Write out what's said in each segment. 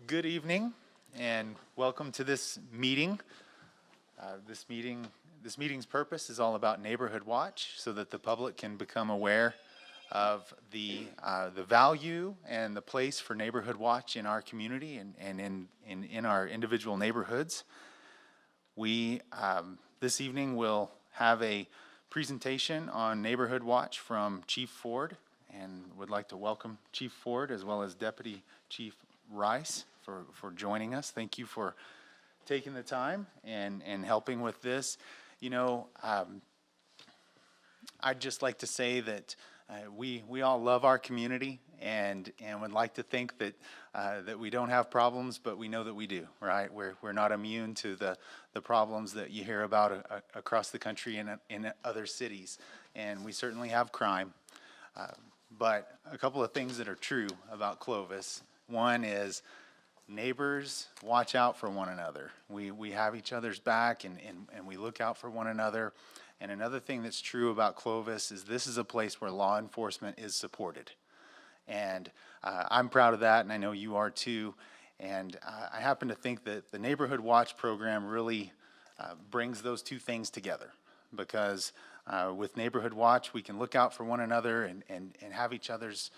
Good evening and welcome to this meeting. This meeting's purpose is all about Neighborhood Watch so that the public can become aware of the value and the place for Neighborhood Watch in our community and in our individual neighborhoods. We this evening will have a presentation on Neighborhood Watch from Chief Ford, and would like to welcome Chief Ford as well as Deputy Chief Rice for joining us. Thank you for taking the time and helping with this. You know, I'd just like to say that we all love our community and would like to think that that we don't have problems, but we know that we do, right? We're not immune to the problems that you hear about across the country and in other cities, and we certainly have crime. But a couple of things that are true about Clovis. One is neighbors watch out for one another. We have each other's back and we look out for one another. And another thing that's true about Clovis is this is a place where law enforcement is supported. And I'm proud of that, and I know you are too. And I happen to think that the Neighborhood Watch program really brings those two things together, because with Neighborhood Watch we can look out for one another and have each other's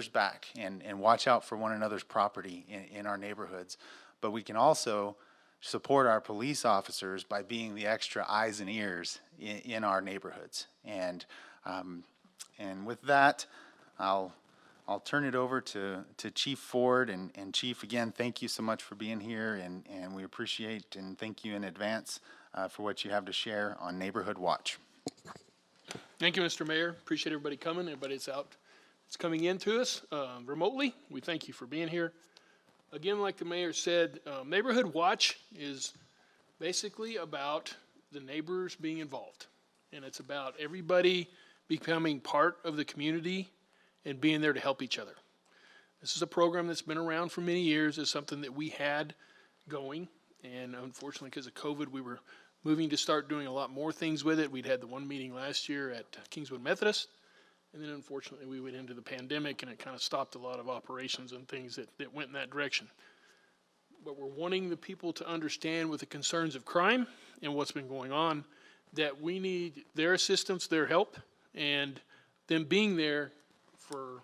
back and watch out for one another's property in our neighborhoods. But we can also support our police officers by being the extra eyes and ears in our neighborhoods. And with that, I'll turn it over to Chief Ford. And Chief, again, thank you so much for being here, and we appreciate and thank you in advance for what you have to share on Neighborhood Watch. Thank you, Mr. Mayor. Appreciate everybody coming. Everybody's out. It's coming in to us remotely. We thank you for being here. Again, like the mayor said, Neighborhood Watch is basically about the neighbors being involved. And it's about everybody becoming part of the community and being there to help each other. This is a program that's been around for many years. It's something that we had going. And unfortunately, because of COVID, we were moving to start doing a lot more things with it. We'd had the one meeting last year at Kingswood Methodist. And then unfortunately we went into the pandemic and it kind of stopped a lot of operations and things that went in that direction. But we're wanting the people to understand with the concerns of crime and what's been going on that we need their assistance, their help, and them being there for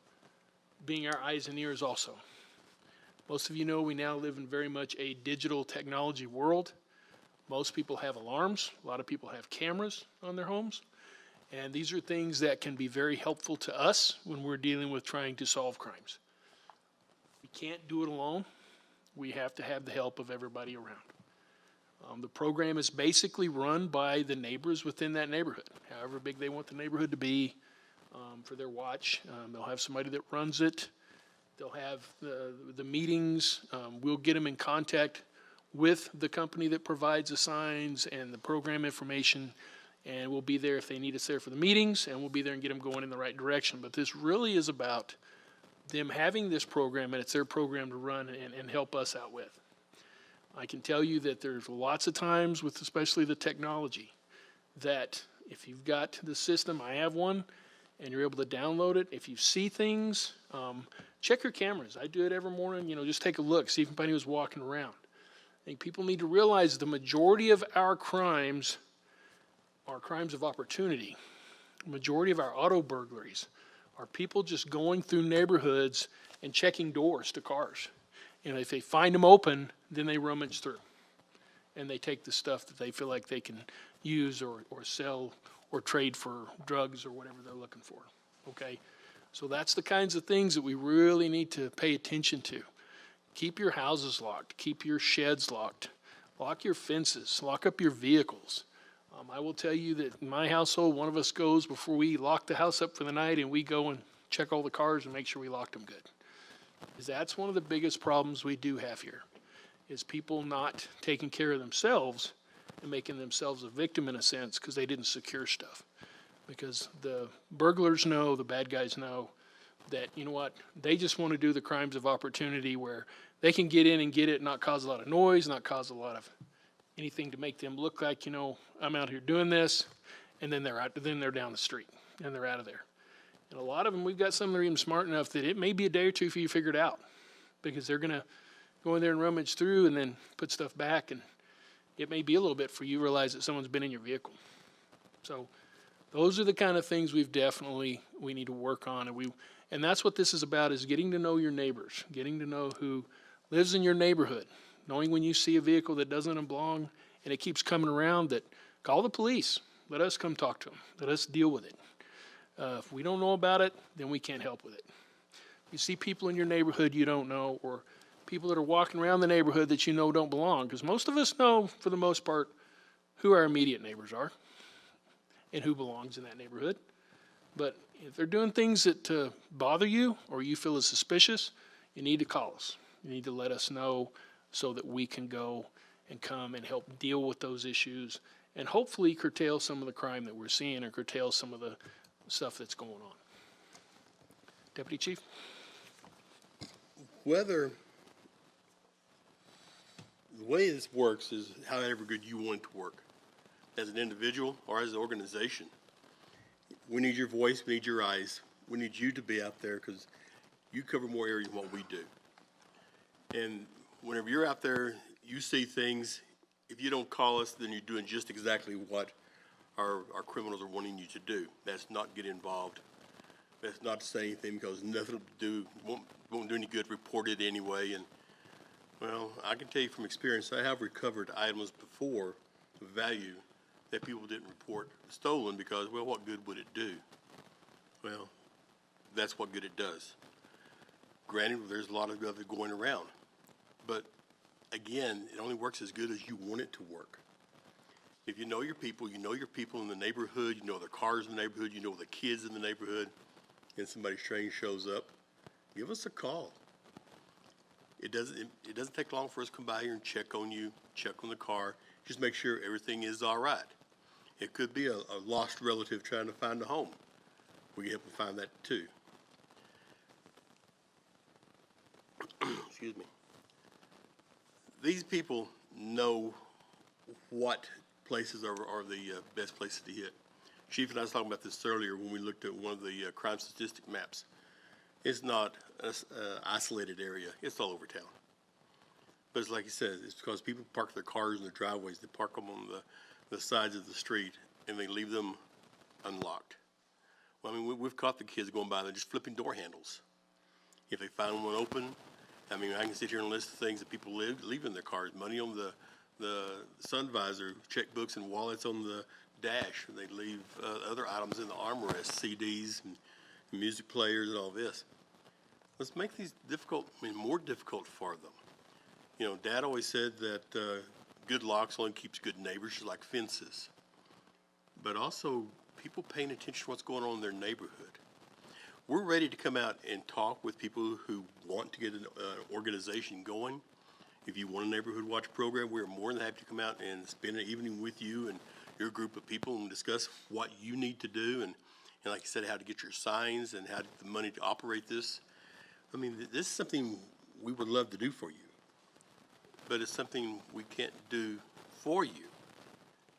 being our eyes and ears also. Most of you know we now live in very much a digital technology world. Most people have alarms. A lot of people have cameras on their homes. And these are things that can be very helpful to us when we're dealing with trying to solve crimes. We can't do it alone. We have to have the help of everybody around. The program is basically run by the neighbors within that neighborhood, however big they want the neighborhood to be for their watch. They'll have somebody that runs it. They'll have the meetings. We'll get them in contact with the company that provides the signs and the program information. And we'll be there if they need us there for the meetings, and we'll be there and get them going in the right direction. But this really is about them having this program, and it's their program to run and help us out with. I can tell you that there's lots of times with especially the technology that if you've got the system, I have one, and you're able to download it, if you see things, check your cameras. I do it every morning, just take a look, see if anybody was walking around. I think people need to realize the majority of our crimes are crimes of opportunity. The majority of our auto burglaries are people just going through neighborhoods and checking doors to cars. If they find them open, then they rummage through. And they take the stuff that they feel like they can use or sell or trade for drugs or whatever they're looking for. Okay? So that's the kinds of things that we really need to pay attention to. Keep your houses locked. Keep your sheds locked. Lock your fences. Lock up your vehicles. I will tell you that in my household, one of us goes before we lock the house up for the night, and we go and check all the cars and make sure we locked them good. Because that's one of the biggest problems we do have here, is people not taking care of themselves and making themselves a victim in a sense because they didn't secure stuff. Because the burglars know, the bad guys know that, they just want to do the crimes of opportunity where they can get in and get it, not cause a lot of noise, not cause a lot of anything to make them look like, I'm out here doing this, and then they're down the street and they're out of there. And a lot of them, we've got some that are even smart enough that it may be a day or two for you to figure it out. because they're going to go in there and rummage through and then put stuff back, and it may be a little bit for you realize that someone's been in your vehicle. So those are the kind of things we need to work on, and that's what this is about, is getting to know your neighbors, getting to know who lives in your neighborhood, knowing when you see a vehicle that doesn't belong and it keeps coming around, that call the police. Let us come talk to them. Let us deal with it. If we don't know about it, then we can't help with it. You see people in your neighborhood you don't know, or people that are walking around the neighborhood that you know don't belong, because most of us know, for the most part, who our immediate neighbors are and who belongs in that neighborhood. But if they're doing things that bother you or you feel is suspicious, you need to call us. You need to let us know so that we can go and come and help deal with those issues and hopefully curtail some of the crime that we're seeing, or curtail some of the stuff that's going on. Deputy Chief? Whether the way this works is however good you want it to work, as an individual or as an organization. We need your voice, we need your eyes, we need you to be out there, because you cover more areas than what we do. And whenever you're out there, you see things. If you don't call us, then you're doing just exactly what our criminals are wanting you to do. That's not get involved. That's not to say anything, because nothing will do, won't do any good, report it anyway. And, well, I can tell you from experience, I have recovered items before of value that people didn't report stolen because, well, what good would it do? Well, that's what good it does. Granted, there's a lot of it going around, but again, it only works as good as you want it to work. If you know your people in the neighborhood, you know the cars in the neighborhood, you know the kids in the neighborhood, and somebody strange shows up, give us a call. It doesn't take long for us to come by here and check on you, check on the car, just make sure everything is all right. It could be a lost relative trying to find a home. We can help them find that too. Excuse me. These people know what places are the best places to hit. Chief and I was talking about this earlier when we looked at one of the crime statistic maps. It's not an isolated area. It's all over town. But it's like he says, it's because people park their cars in their driveways. They park them on the sides of the street, and they leave them unlocked. Well, I mean, we've caught the kids going by and they're just flipping door handles. If they find one open, I mean, I can sit here and list the things that people leave in their cars. Money on the sun visor, checkbooks and wallets on the dash. They leave other items in the armrest, CDs and music players and all this. Let's make these more difficult for them. You know, Dad always said that good locks only keeps good neighbors, just like fences. But also people paying attention to what's going on in their neighborhood. We're ready to come out and talk with people who want to get an organization going. If you want a neighborhood watch program, we're more than happy to come out and spend an evening with you and your group of people and discuss what you need to do and like I said, how to get your signs and how to get the money to operate this. I mean, this is something we would love to do for you, but it's something we can't do for you.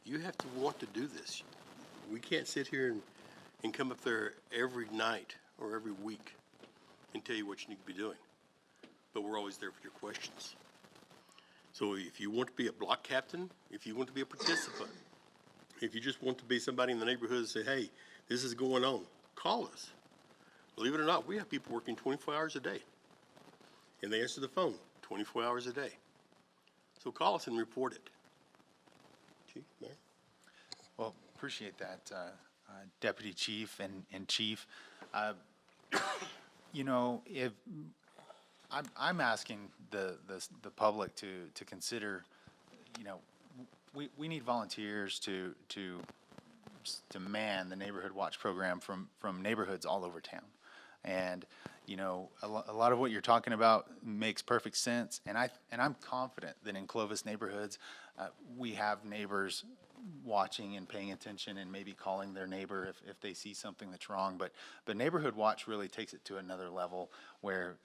You have to want to do this. We can't sit here and come up there every night or every week and tell you what you need to be doing. But we're always there for your questions. So if you want to be a block captain, if you want to be a participant, if you just want to be somebody in the neighborhood and say, hey, this is going on, call us. Believe it or not, we have people working 24 hours a day. And they answer the phone 24 hours a day. So call us and report it. Chief, Mayor? Well, appreciate that, Deputy Chief and Chief. You know, if I'm asking the public to consider, you know, we need volunteers to man the Neighborhood Watch program from neighborhoods all over town. And, you know, a lot of what you're talking about makes perfect sense. And I'm confident that in Clovis neighborhoods, we have neighbors watching and paying attention and maybe calling their neighbor if they see something that's wrong. But Neighborhood Watch really takes it to another level where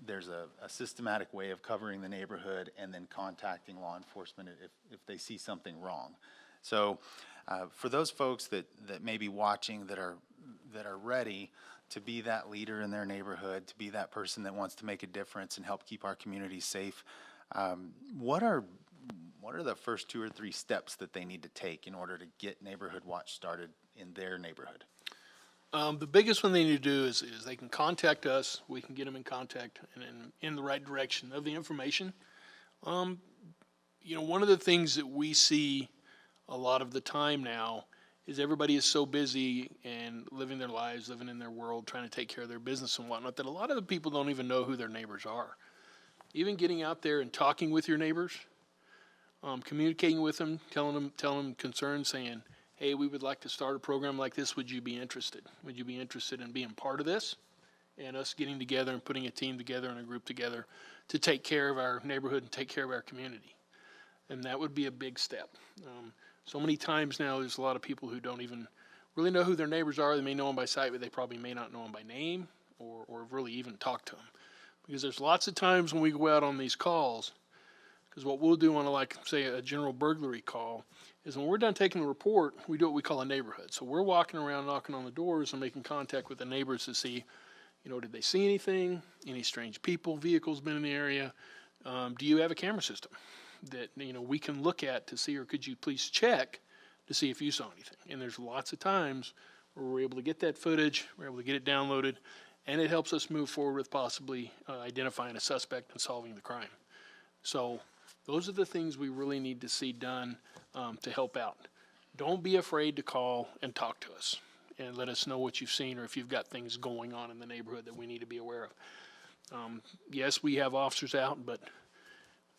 there's a systematic way of covering the neighborhood and then contacting law enforcement if they see something wrong. So for those folks that may be watching that are ready to be that leader in their neighborhood, to be that person that wants to make a difference and help keep our community safe, what are the first 2 or 3 steps that they need to take in order to get Neighborhood Watch started in their neighborhood? The biggest one they need to do is they can contact us. We can get them in contact and in the right direction of the information. One of the things that we see a lot of the time now is everybody is so busy and living their lives, living in their world, trying to take care of their business and whatnot, that a lot of the people don't even know who their neighbors are. Even getting out there and talking with your neighbors, communicating with them, telling them concerns, saying, hey, we would like to start a program like this. Would you be interested? Would you be interested in being part of this? And us getting together and putting a team together and a group together to take care of our neighborhood and take care of our community. And that would be a big step. So many times now there's a lot of people who don't even really know who their neighbors are. They may know them by sight, but they probably may not know them by name or really even talk to them. Because there's lots of times when we go out on these calls, because what we'll do on say a general burglary call is when we're done taking the report, we do what we call a neighborhood. So we're walking around knocking on the doors and making contact with the neighbors to see, did they see anything, any strange people, vehicles been in the area? Do you have a camera system that, we can look at to see, or could you please check to see if you saw anything? And there's lots of times where we're able to get that footage, we're able to get it downloaded, and it helps us move forward with possibly identifying a suspect and solving the crime. So those are the things we really need to see done to help out. Don't be afraid to call and talk to us and let us know what you've seen or if you've got things going on in the neighborhood that we need to be aware of. Yes, we have officers out, but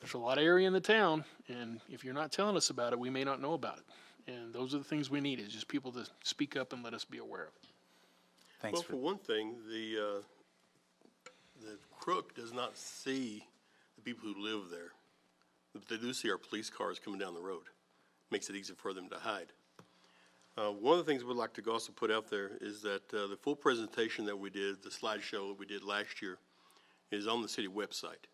there's a lot of area in the town, and if you're not telling us about it, we may not know about it. And those are the things we need, is just people to speak up and let us be aware of it. Thanks. Well, for one thing, the crook does not see the people who live there. But they do see our police cars coming down the road. Makes it easier for them to hide. One of the things we'd like to also put out there is that the full presentation that we did, the slideshow that we did last year, is on the city website.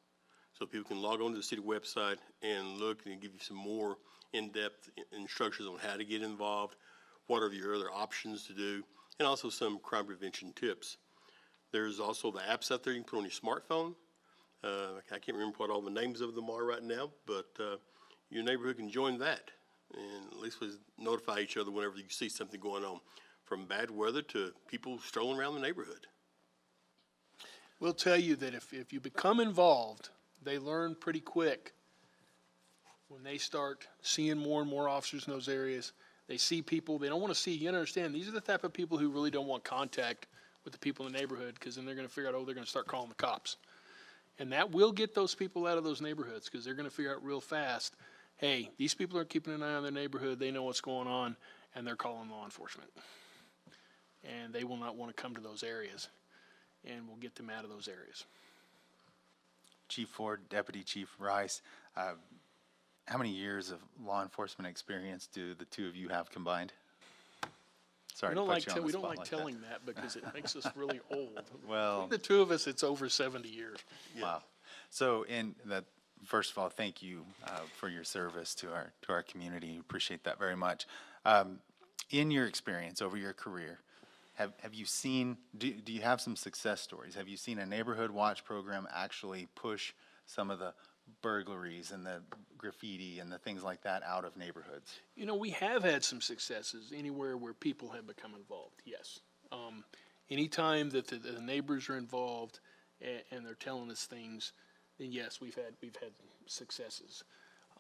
So people can log on to the city website and look and give you some more in-depth instructions on how to get involved, what are your other options to do, and also some crime prevention tips. There's also the apps out there you can put on your smartphone. I can't remember what all the names of them are right now, but your neighborhood can join that. And at least we notify each other whenever you see something going on, from bad weather to people strolling around the neighborhood. We'll tell you that if you become involved, they learn pretty quick. When they start seeing more and more officers in those areas, they see people they don't want to see. You understand, these are the type of people who really don't want contact with the people in the neighborhood, because then they're going to figure out, they're going to start calling the cops. And that will get those people out of those neighborhoods, because they're going to figure out real fast, hey, these people are keeping an eye on their neighborhood, they know what's going on, and they're calling law enforcement. And they will not want to come to those areas, and we'll get them out of those areas. Chief Ford, Deputy Chief Rice, how many years of law enforcement experience do the two of you have combined? Sorry, We don't to put you on the we don't spot like that. telling that because it makes us really old. Well, The two of us, it's over 70 years. wow. So, first of all, thank you for your service to our community. Appreciate that very much. In your experience over your career, have you seen? Do you have some success stories? Have you seen a neighborhood watch program actually push some of the burglaries and the graffiti and the things like that out of neighborhoods? We have had some successes anywhere where people have become involved, yes. Anytime that the neighbors are involved and they're telling us things, then yes, we've had successes.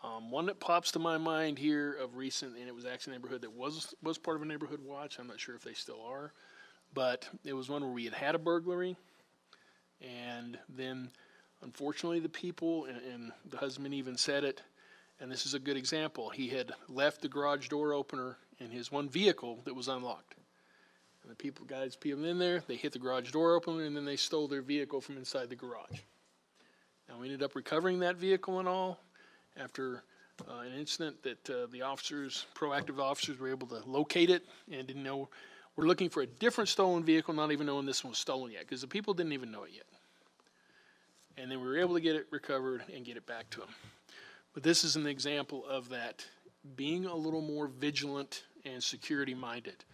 One that pops to my mind here of recent, and it was actually a neighborhood that was part of a neighborhood watch. I'm not sure if they still are, but it was one where we had a burglary, and then unfortunately the people, and the husband even said it, and this is a good example, he had left the garage door opener in his one vehicle that was unlocked. And the people in there, they hit the garage door opener, and then they stole their vehicle from inside the garage. Now, we ended up recovering that vehicle and all after an incident that the proactive officers were able to locate it and didn't know. We're looking for a different stolen vehicle, not even knowing this one was stolen yet, because the people didn't even know it yet. And then we were able to get it recovered and get it back to them. But this is an example of that being a little more vigilant and security minded.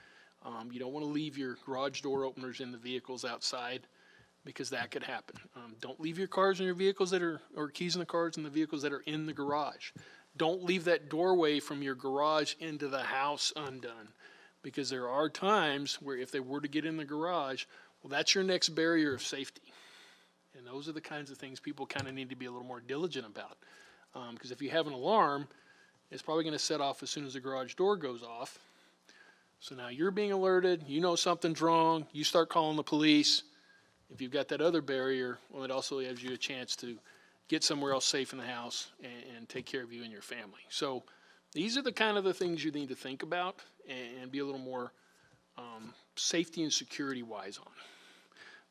You don't want to leave your garage door openers in the vehicles outside, because that could happen. Don't leave your cars in your vehicles or keys in the cars in the vehicles that are in the garage. Don't leave that doorway from your garage into the house undone, because there are times where if they were to get in the garage, well, that's your next barrier of safety. And those are the kinds of things people kind of need to be a little more diligent about. Because if you have an alarm, it's probably going to set off as soon as the garage door goes off. So now you're being alerted, you know something's wrong, you start calling the police. If you've got that other barrier, well, it also gives you a chance to get somewhere else safe in the house and take care of you and your family. So these are the kind of the things you need to think about and be a little more safety and security wise on.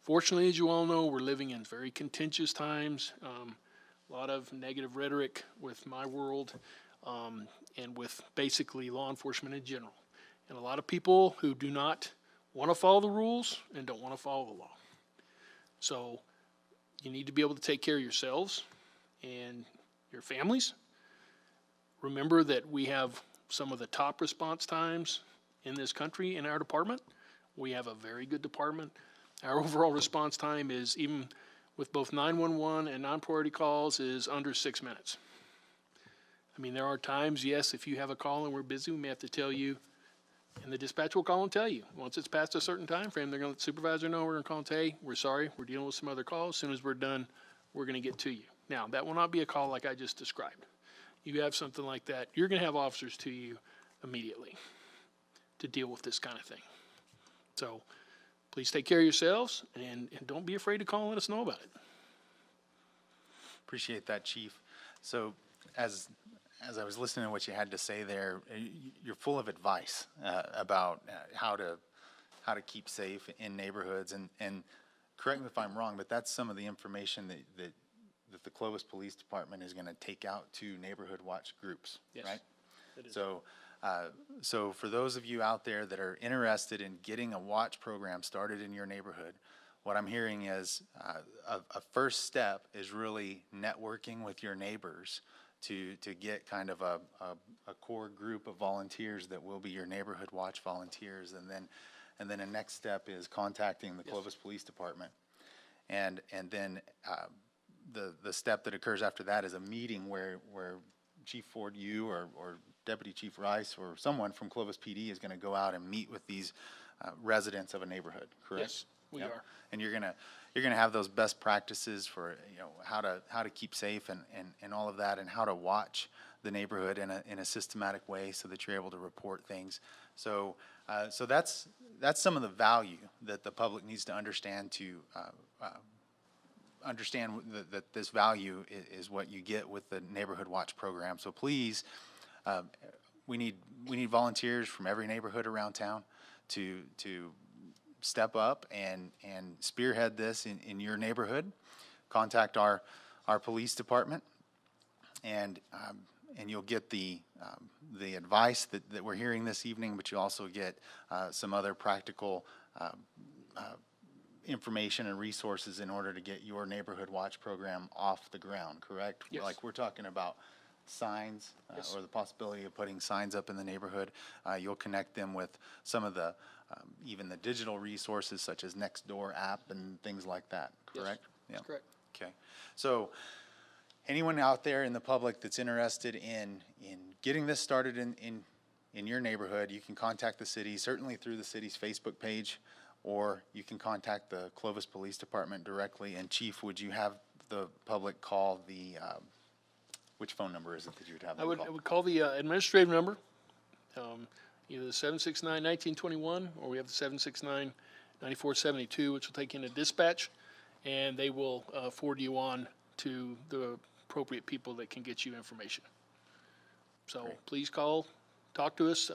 Fortunately, as you all know, we're living in very contentious times. A lot of negative rhetoric with my world and with basically law enforcement in general. And a lot of people who do not want to follow the rules and don't want to follow the law. So you need to be able to take care of yourselves and your families. Remember that we have some of the top response times in this country in our department. We have a very good department. Our overall response time is, even with both 911 and non-priority calls, is under 6 minutes. I mean, there are times, yes, if you have a call and we're busy, we may have to tell you, and the dispatch will call and tell you. Once it's past a certain time frame, they're going to let the supervisor know. We're going to call and say, hey, we're sorry, we're dealing with some other calls. As soon as we're done, we're going to get to you. Now, that will not be a call like I just described. You have something like that, you're going to have officers to you immediately to deal with this kind of thing. So please take care of yourselves, and don't be afraid to call and let us know about it. Appreciate that, Chief. So as I was listening to what you had to say there, you're full of advice about how to keep safe in neighborhoods. And correct me if I'm wrong, but that's some of the information that the Clovis Police Department is going to take out to neighborhood watch groups, Yes, right? it is. So for those of you out there that are interested in getting a watch program started in your neighborhood, what I'm hearing is a first step is really networking with your neighbors to get kind of a core group of volunteers that will be your neighborhood watch volunteers, and then a next step is contacting the Clovis Police Department, and then the step that occurs after that is a meeting where Chief Ford, you or Deputy Chief Rice or someone from Clovis PD is going to go out and meet with these residents of a neighborhood. Correct? Yes, we are. And you're gonna have those best practices for how to keep safe and all of that, and how to watch the neighborhood in a systematic way so that you're able to report things. So that's some of the value that the public needs to understand to understand that this value is what you get with the Neighborhood Watch program. So please, we need volunteers from every neighborhood around town to step up and spearhead this in your neighborhood. Contact our police department, and you'll get the advice that we're hearing this evening, but you also get some other practical information and resources in order to get your neighborhood watch program off the ground. Correct? Yes. Like we're talking about signs Yes. or the possibility of putting signs up in the neighborhood. You'll connect them with some of the even the digital resources such as Nextdoor app and things like that. Correct? Yes, that's correct. Okay. So anyone out there in the public that's interested in getting this started in your neighborhood, you can contact the city, certainly through the city's Facebook page, or you can contact the Clovis Police Department directly. And Chief, would you have the public call the which phone number is it that you would have them call? I would call the administrative number, either the 769-1921, or we have the 769-9472, which will take in a dispatch, and they will forward you on to the appropriate people that can get you information. So please call, talk to us.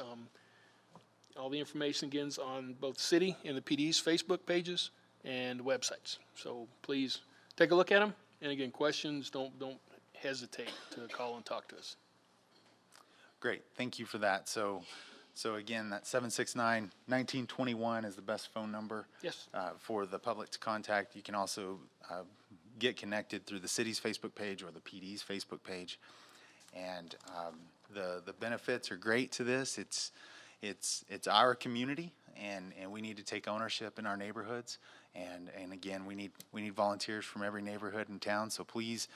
All the information again is on both the city and the PD's Facebook pages and websites. So please take a look at them. And again, questions, don't hesitate to call and talk to us. Great, thank you for that. So again, that 769-1921 is the best phone number. Yes. For the public to contact. You can also get connected through the city's Facebook page or the PD's Facebook page. And the benefits are great to this. It's our community, and we need to take ownership in our neighborhoods. And again, we need volunteers from every neighborhood in town. So please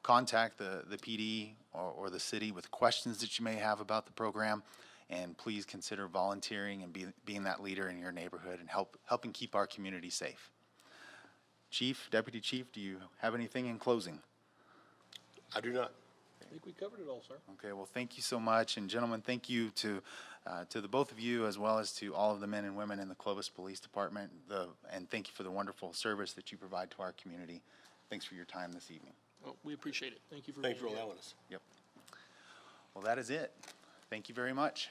contact the PD or the city with questions that you may have about the program. And please consider volunteering and being that leader in your neighborhood and helping keep our community safe. Chief, Deputy Chief, do you have anything in closing? I do not. I think we covered it all, sir. Okay, well, thank you so much. And gentlemen, thank you to the both of you, as well as to all of the men and women in the Clovis Police Department. And thank you for the wonderful service that you provide to our community. Thanks for your time this evening. Well, we appreciate it. Thank you for Thanks being for here. allowing us. Yep. Well, that is it. Thank you very much.